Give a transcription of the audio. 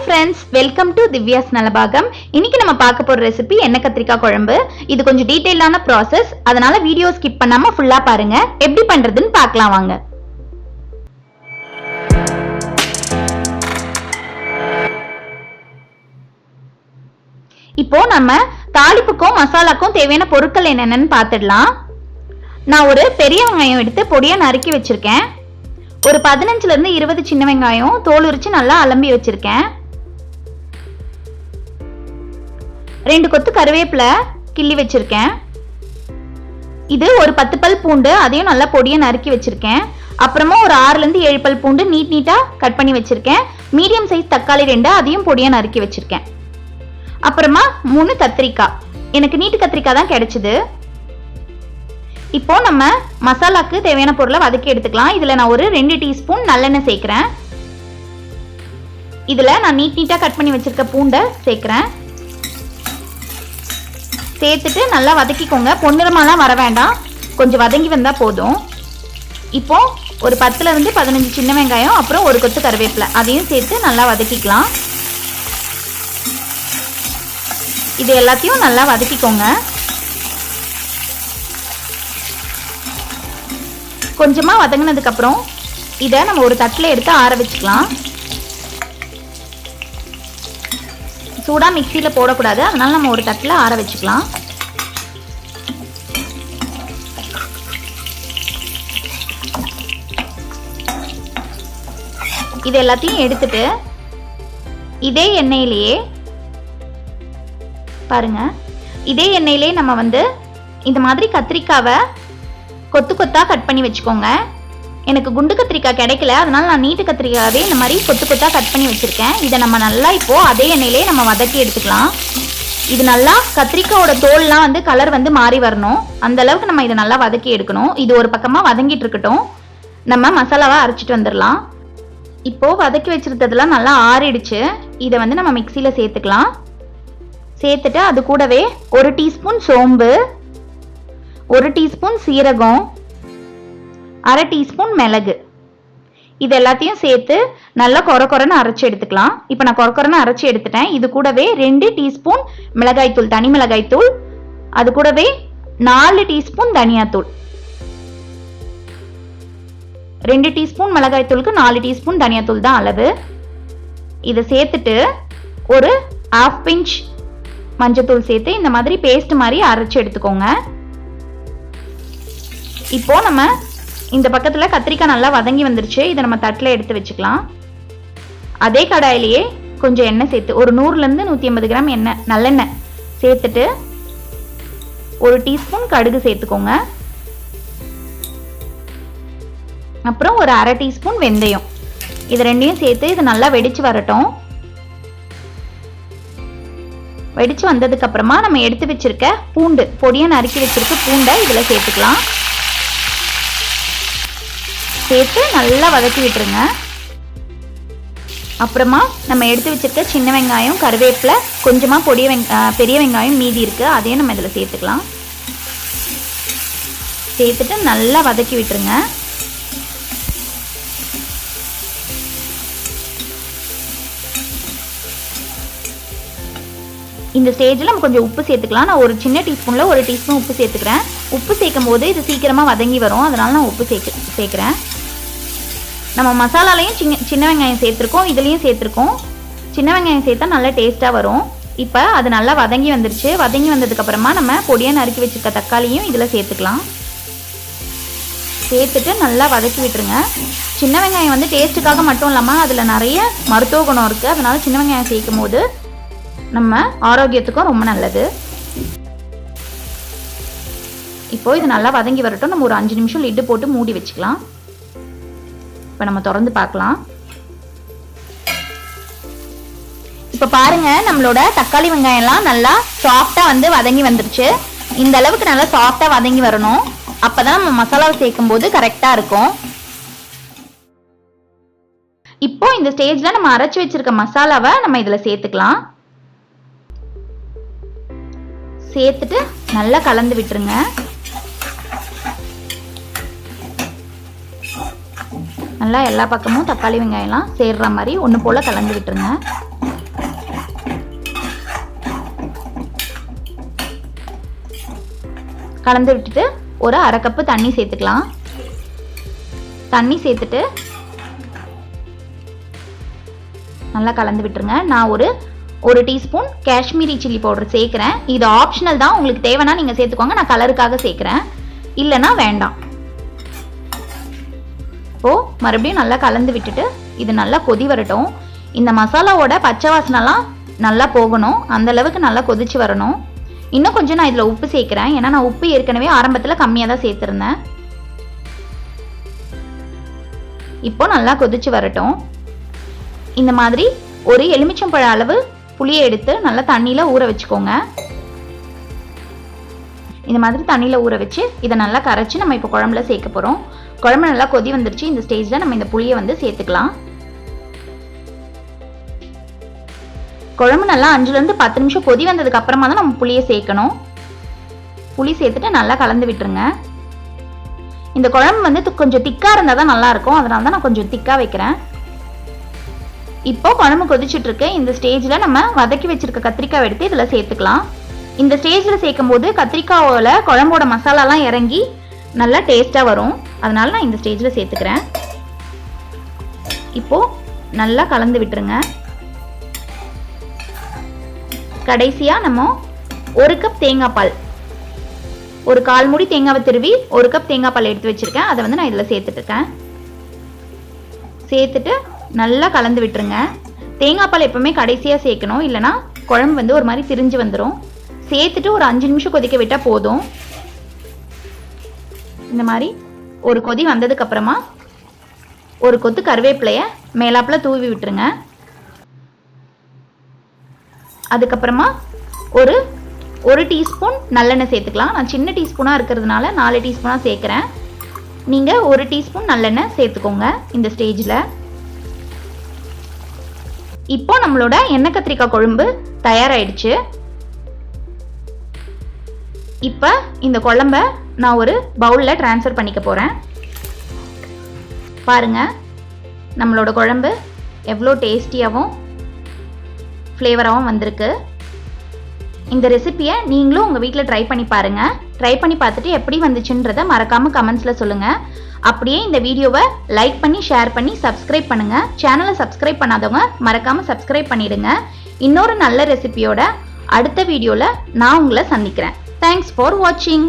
friends, welcome to Divya's Nalabagam. இன்னைக்கு நம்ம பார்க்க போற ரெசிபி எண்ணெய் கத்திரிக்காய் குழம்பு. இது கொஞ்சம் டீடைலான process. அதனால வீடியோ ஸ்கிப் பண்ணாம ஃபுல்லா பாருங்க. எப்படி பண்றதுன்னு பார்க்கலாம் வாங்க. இப்போ நம்ம தாளிப்புக்கும் மசாலாக்கும் தேவையான பொருட்கள் என்னென்னன்னு பார்த்துடலாம். நான் ஒரு பெரிய வெங்காயம் எடுத்து பொடியா நறுக்கி வச்சிருக்கேன். ஒரு 15 இருந்து 20 சின்ன வெங்காயம் தோல் உரிச்சு நல்லா அலம்பி வச்சிருக்கேன். 2 கொத்து கருவேப்பிலை கிள்ளி வச்சிருக்கேன். இது ஒரு 10 பல் பூண்டு, அதையும் நல்லா பொடியா நறுக்கி வச்சிருக்கேன். அப்புறமா ஒரு 6 இருந்து 7 பல் பூண்டு நீட்டா கட் பண்ணி வச்சிருக்கேன். மீடியம் சைஸ் தக்காளி 2, அதையும் பொடியா நறுக்கி வச்சிருக்கேன். அப்புறமா 3 கத்திரிக்காய், எனக்கு நீட்டு கத்திரிக்காய் தான் கிடைச்சது. இப்போ நம்ம மசாலாக்கு தேவையான பொருளை வதக்கி எடுத்துக்கலாம். இதுல நான் ஒரு 2 டீஸ்பூன் நல்லெண்ணெய் சேர்க்கிறேன். இதுல நான் நீட்டா கட் பண்ணி வச்சிருக்க பூண்டை சேர்க்கிறேன். சேர்த்துட்டு நல்லா வதக்கிக்கோங்க. பொன்னிறமாலாம் வர வேண்டாம், கொஞ்சம் வதங்கி வந்தா போதும். இப்போ ஒரு 10 இருந்து 15 சின்ன வெங்காயம், அப்புறம் ஒரு கொத்து கருவேப்பிலை, அதையும் சேர்த்து நல்லா வதக்கிக்கலாம். இது எல்லாத்தையும் நல்லா வதக்கிக்கோங்க. கொஞ்சமா வதங்கினதுக்கு அப்புறம் இதை நம்ம ஒரு தட்டில் எடுத்து ஆற வச்சுக்கலாம். சூடா மிக்சியில போடக்கூடாது, அதனால நம்ம ஒரு தட்டில் ஆற வச்சுக்கலாம். இது எல்லாத்தையும் எடுத்துட்டு இதே எண்ணெயிலேயே பாருங்க, இதே எண்ணெயிலே நம்ம இந்த மாதிரி கத்திரிக்காவை கொத்து கொத்தா கட் பண்ணி வச்சுக்கோங்க. எனக்கு குண்டு கத்திரிக்காய் கிடைக்கல, அதனால நான் நீட்டு கத்திரிக்காவே இந்த மாதிரி கொத்து கொத்தா கட் பண்ணி வச்சிருக்கேன். இதை நம்ம நல்லா இப்போ அதே எண்ணெயிலே நம்ம வதக்கி எடுத்துக்கலாம். இது நல்லா கத்திரிக்காயோட தோல்லாம் கலர் மாறி வரணும், அந்த அளவுக்கு நம்ம இதை நல்லா வதக்கி எடுக்கணும். இது ஒரு பக்கமா வதங்கிட்டு இருக்கட்டும், நம்ம மசாலாவை அரைச்சிட்டு வந்துடலாம். இப்போ வதக்கி வச்சிருந்ததெல்லாம் நல்லா ஆறிடுச்சு. இதை நம்ம மிக்சியில சேர்த்துக்கலாம். சேர்த்துட்டு அது கூடவே 1 டீஸ்பூன் சோம்பு, 1 டீஸ்பூன் சீரகம், 1/2 டீஸ்பூன் மிளகு, இது எல்லாத்தையும் சேர்த்து நல்லா கொரன்னு அரைச்சி எடுத்துக்கலாம். இப்போ நான் கொரன்னு அரைச்சி எடுத்துட்டேன். இது கூடவே 2 டீஸ்பூன் மிளகாய்த்தூள், தனி மிளகாய்த்தூள், அது கூடவே 4 டீஸ்பூன் தனியாத்தூள். 2 டீஸ்பூன் மிளகாய்த்தூளுக்கு 4 டீஸ்பூன் தனியாத்தூள் தான் அளவு. இதை சேர்த்துட்டு ஒரு 1/2 பிஞ்ச் மஞ்சத்தூள் சேர்த்து இந்த மாதிரி பேஸ்ட் மாதிரி அரைச்சி எடுத்துக்கோங்க. இப்போ நம்ம இந்த பக்கத்துல கத்திரிக்காய் நல்லா வதங்கி வந்துருச்சு. இதை நம்ம தட்டில் எடுத்து வச்சுக்கலாம். அதே கடாயிலேயே கொஞ்சம் எண்ணெய் சேர்த்து ஒரு 100 இருந்து 150 கிராம் எண்ணெய் நல்லெண்ணெய் சேர்த்துட்டு 1 டீஸ்பூன் கடுகு சேர்த்துக்கோங்க. அப்புறம் ஒரு 1/2 டீஸ்பூன் வெந்தயம், இது ரெண்டையும் சேர்த்து இது நல்லா வெடிச்சு வரட்டும். வெடிச்சு வந்ததுக்கு அப்புறமா நம்ம எடுத்து வச்சிருக்க பூண்டு, பொடியா நறுக்கி வச்சிருக்க பூண்டை இதுல சேர்த்துக்கலாம். சேர்த்து நல்லா வதக்கி விட்டுருங்க. அப்புறமா நம்ம எடுத்து வச்சிருக்க சின்ன வெங்காயம், கருவேப்பிலை, கொஞ்சமா பெரிய வெங்காயம் மீதி இருக்கு, அதையும் நம்ம இதில் சேர்த்துக்கலாம். சேர்த்துட்டு நல்லா வதக்கி விட்டுருங்க. இந்த ஸ்டேஜில் நம்ம கொஞ்சம் உப்பு சேர்த்துக்கலாம். நான் ஒரு சின்ன டீஸ்பூனில் 1 டீஸ்பூன் உப்பு சேர்த்துக்கிறேன். உப்பு சேர்க்கும் போது இது சீக்கிரமாக வதங்கி வரும், அதனால நான் உப்பு சேர்க்குறேன். நம்ம மசாலாலையும் சின்ன வெங்காயம் சேர்த்துருக்கோம், இதுலேயும் சேர்த்துருக்கோம். சின்ன வெங்காயம் சேர்த்தா நல்லா டேஸ்ட்டாக வரும். இப்போ அது நல்லா வதங்கி வந்துருச்சு. வதங்கி வந்ததுக்கப்புறமா நம்ம பொடியாக நறுக்கி வச்சுருக்க தக்காளியும் இதில் சேர்த்துக்கலாம். சேர்த்துட்டு நல்லா வதக்கி விட்டுருங்க. சின்ன வெங்காயம் டேஸ்ட்டுக்காக மட்டும் இல்லாமல் அதில் நிறைய மருத்துவ குணம் இருக்குது, அதனால சின்ன வெங்காயம் சேர்க்கும் போது நம்ம ஆரோக்கியத்துக்கும் ரொம்ப நல்லது. இப்போ இது நல்லா வதங்கி வரட்டும். நம்ம ஒரு 5 நிமிஷம் லிட்டு போட்டு மூடி வச்சுக்கலாம். இப்போ நம்ம திறந்து பார்க்கலாம். இப்போ பாருங்க, நம்மளோட தக்காளி வெங்காயம்லாம் நல்லா சாஃப்டா வதங்கி வந்துருச்சு. இந்த அளவுக்கு நல்லா சாஃப்டா வதங்கி வரணும், அப்பதான் நம்ம மசாலாவை சேர்க்கும் போது கரெக்டா இருக்கும். இப்போ இந்த ஸ்டேஜ்ல நம்ம அரைச்சு வச்சிருக்க மசாலாவை நம்ம இதுல சேர்த்துக்கலாம். சேர்த்துட்டு நல்லா கலந்து விட்டுருங்க. நல்லா எல்லா பக்கமும் தக்காளி வெங்காயம்லாம் சேர்ற மாதிரி ஒன்று போல் கலந்து விட்டுருங்க. கலந்து விட்டுட்டு ஒரு 1/2 கப்பு தண்ணி சேர்த்துக்கலாம். தண்ணி சேர்த்துட்டு நல்லா கலந்து விட்டுருங்க. நான் ஒரு டீஸ்பூன் காஷ்மீரி சில்லி பவுடர் சேர்க்குறேன். இது ஆப்ஷனல் தான், உங்களுக்கு தேவைன்னா நீங்கள் சேர்த்துக்கோங்க. நான் கலருக்காக சேர்க்குறேன், இல்லைன்னா வேண்டாம். இப்போது மறுபடியும் நல்லா கலந்து விட்டுட்டு இது நல்லா கொதி வரட்டும். இந்த மசாலாவோட பச்சை வாசனைலாம் நல்லா போகணும், அந்தளவுக்கு நல்லா கொதிச்சு வரணும். இன்னும் கொஞ்சம் நான் இதில் உப்பு சேர்க்குறேன், ஏன்னா நான் உப்பு ஏற்கனவே ஆரம்பத்தில் கம்மியாக தான் சேர்த்துருந்தேன். இப்போ நல்லா கொதிச்சு வரட்டும். இந்த மாதிரி ஒரு எலுமிச்சம்பழ அளவு புளியை எடுத்து நல்லா தண்ணியில் ஊற வச்சுக்கோங்க. இந்த மாதிரி தண்ணியில் ஊற வச்சு இதை நல்லா கரைச்சி நம்ம இப்போ குழம்புல சேர்க்க போகிறோம். குழம்பு நல்லா கொதி வந்துருச்சு. இந்த ஸ்டேஜில் நம்ம இந்த புளியை வந்து சேர்த்துக்கலாம். குழம்பு நல்லா 5லேருந்து 10 நிமிஷம் கொதி வந்ததுக்கு அப்புறமா தான் நம்ம புளியை சேர்க்கணும். புளி சேர்த்துட்டு நல்லா கலந்து விட்டுருங்க. இந்த குழம்பு வந்து கொஞ்சம் திக்காக இருந்தால் தான் நல்லாயிருக்கும், அதனால தான் நான் கொஞ்சம் திக்காக வைக்கிறேன். இப்போ குழம்பு கொதிச்சுட்டு இருக்கு. இந்த ஸ்டேஜில் நம்ம வதக்கி வச்சிருக்க கத்திரிக்காய் எடுத்து இதில் சேர்த்துக்கலாம். இந்த ஸ்டேஜில் சேர்க்கும் போது கத்திரிக்காயோட குழம்போட மசாலாலாம் இறங்கி நல்லா டேஸ்ட்டாக வரும், அதனால நான் இந்த ஸ்டேஜில் சேர்த்துக்கிறேன். இப்போ நல்லா கலந்து விட்டுருங்க. கடைசியாக நம்ம 1 கப் தேங்காய் பால், ஒரு 1/4 மூடி தேங்காவை திருவி 1 கப் தேங்காய் பால் எடுத்து வச்சிருக்கேன், அதை வந்து நான் இதில் சேர்த்துட்டுருக்கேன். சேர்த்துட்டு நல்லா கலந்து விட்டுருங்க. தேங்காய் பால் எப்பவுமே கடைசியாக சேர்க்கணும், இல்லைனா குழம்பு வந்து ஒரு மாதிரி திரிஞ்சு வந்துடும். சேர்த்துட்டு ஒரு 5 நிமிஷம் கொதிக்க விட்டால் போதும். இந்த மாதிரி ஒரு கொதி வந்ததுக்கு அப்புறமா ஒரு கொத்து கருவேப்பிலையை மேலாப்பில் தூவி விட்டுருங்க. அதுக்கப்புறமா ஒரு டீஸ்பூன் நல்லெண்ணெய் சேர்த்துக்கலாம். நான் சின்ன டீஸ்பூனாக இருக்கிறதுனால 4 டீஸ்பூனாக சேர்க்குறேன். நீங்கள் 1 டீஸ்பூன் நல்லெண்ணெய் சேர்த்துக்கோங்க இந்த ஸ்டேஜில். இப்போ நம்மளோட எண்ணெய் கத்திரிக்காய் குழம்பு தயாராகிடுச்சு. இப்போ இந்த குழம்ப நான் ஒரு பவுலில் ட்ரான்ஸ்ஃபர் பண்ணிக்க போகிறேன். பாருங்கள், நம்மளோட குழம்பு எவ்வளோ டேஸ்டியாகவும் ஃப்ளேவராகவும் வந்திருக்கு. இந்த ரெசிபியை நீங்களும் உங்கள் வீட்டில் ட்ரை பண்ணி பாருங்கள். ட்ரை பண்ணி பார்த்துட்டு எப்படி வந்துச்சுன்றதை மறக்காமல் கமெண்ட்ஸில் சொல்லுங்கள். அப்படியே இந்த வீடியோவை லைக் பண்ணி ஷேர் பண்ணி சப்ஸ்கிரைப் பண்ணுங்கள். சேனலை சப்ஸ்கிரைப் பண்ணாதவங்க மறக்காமல் சப்ஸ்கிரைப் பண்ணிடுங்க. இன்னொரு நல்ல ரெசிபியோட அடுத்த வீடியோவில் நான் உங்களை சந்திக்கிறேன். தேங்க்ஸ் ஃபார் வாட்சிங்.